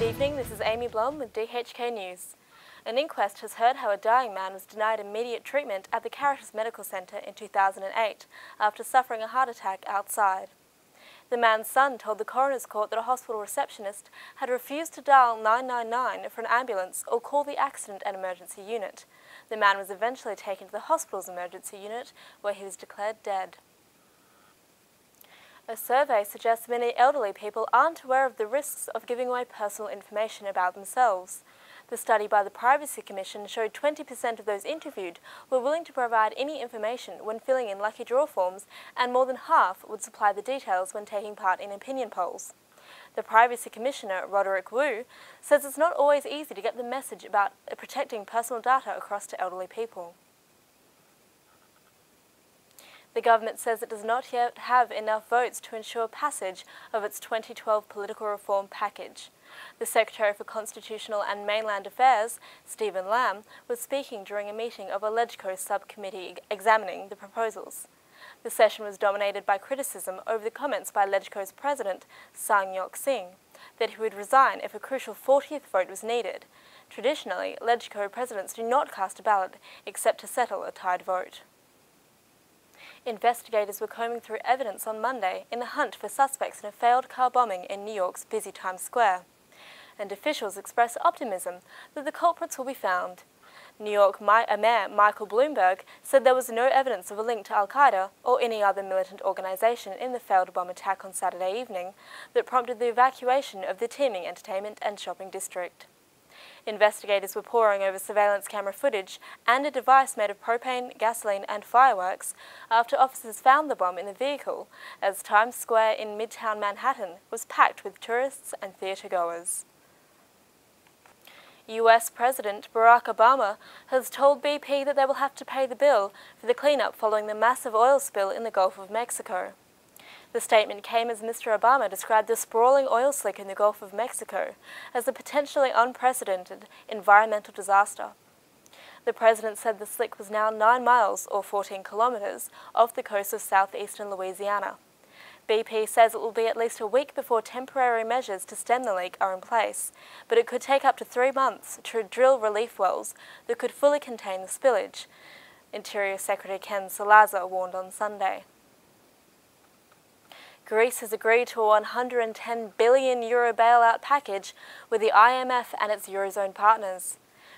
evening, this is Amy Blom with DHK News. An inquest has heard how a dying man was denied immediate treatment at the Caritas Medical Centre in 2008 after suffering a heart attack outside. The man's son told the coroner's court that a hospital receptionist had refused to dial 999 for an ambulance or call the accident and emergency unit. The man was eventually taken to the hospital's emergency unit, where he was declared dead. A survey suggests many elderly people aren't aware of the risks of giving away personal information about themselves. The study by the Privacy Commission showed 20% of those interviewed were willing to provide any information when filling in lucky draw forms, and more than half would supply the details when taking part in opinion polls. The Privacy Commissioner, Roderick Wu, says it's not always easy to get the message about protecting personal data across to elderly people. The government says it does not yet have enough votes to ensure passage of its 2012 political reform package. The Secretary for Constitutional and Mainland Affairs, Stephen Lamb, was speaking during a meeting of a LegCo subcommittee examining the proposals. The session was dominated by criticism over the comments by LegCo's president, Sang Yok Sing, that he would resign if a crucial 40th vote was needed. Traditionally, LegCo presidents do not cast a ballot except to settle a tied vote. Investigators were combing through evidence on Monday in the hunt for suspects in a failed car bombing in New York's busy Times Square, and officials expressed optimism that the culprits will be found. New York Mayor Michael Bloomberg said there was no evidence of a link to Al-Qaeda or any other militant organization in the failed bomb attack on Saturday evening that prompted the evacuation of the teeming entertainment and shopping district. Investigators were poring over surveillance camera footage and a device made of propane, gasoline and fireworks after officers found the bomb in the vehicle as Times Square in Midtown Manhattan was packed with tourists and theatre-goers. US President Barack Obama has told BP that they will have to pay the bill for the cleanup following the massive oil spill in the Gulf of Mexico. The statement came as Mr. Obama described the sprawling oil slick in the Gulf of Mexico as a potentially unprecedented environmental disaster. The president said the slick was now 9 miles, or 14 kilometers, off the coast of southeastern Louisiana. BP says it will be at least a week before temporary measures to stem the leak are in place, but it could take up to 3 months to drill relief wells that could fully contain the spillage, Interior Secretary Ken Salazar warned on Sunday. Greece has agreed to a €110 billion bailout package with the IMF and its Eurozone partners.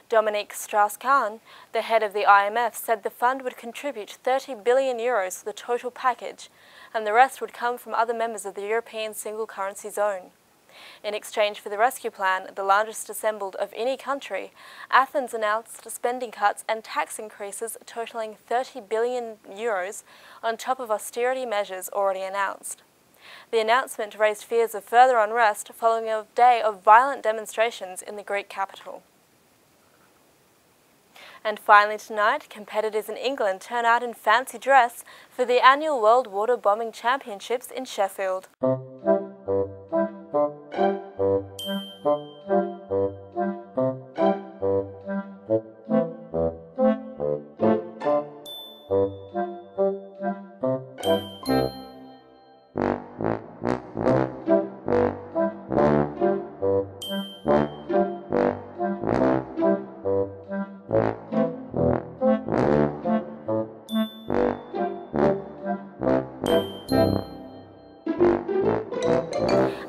Dominique Strauss-Kahn, the head of the IMF, said the fund would contribute €30 billion to the total package, and the rest would come from other members of the European single currency zone. In exchange for the rescue plan, the largest assembled of any country, Athens announced spending cuts and tax increases totaling €30 billion on top of austerity measures already announced. The announcement raised fears of further unrest following a day of violent demonstrations in the Greek capital. And finally tonight, competitors in England turn out in fancy dress for the annual World Water Bombing Championships in Sheffield.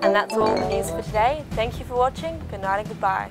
And that's all the news for today. Thank you for watching. Good night and goodbye.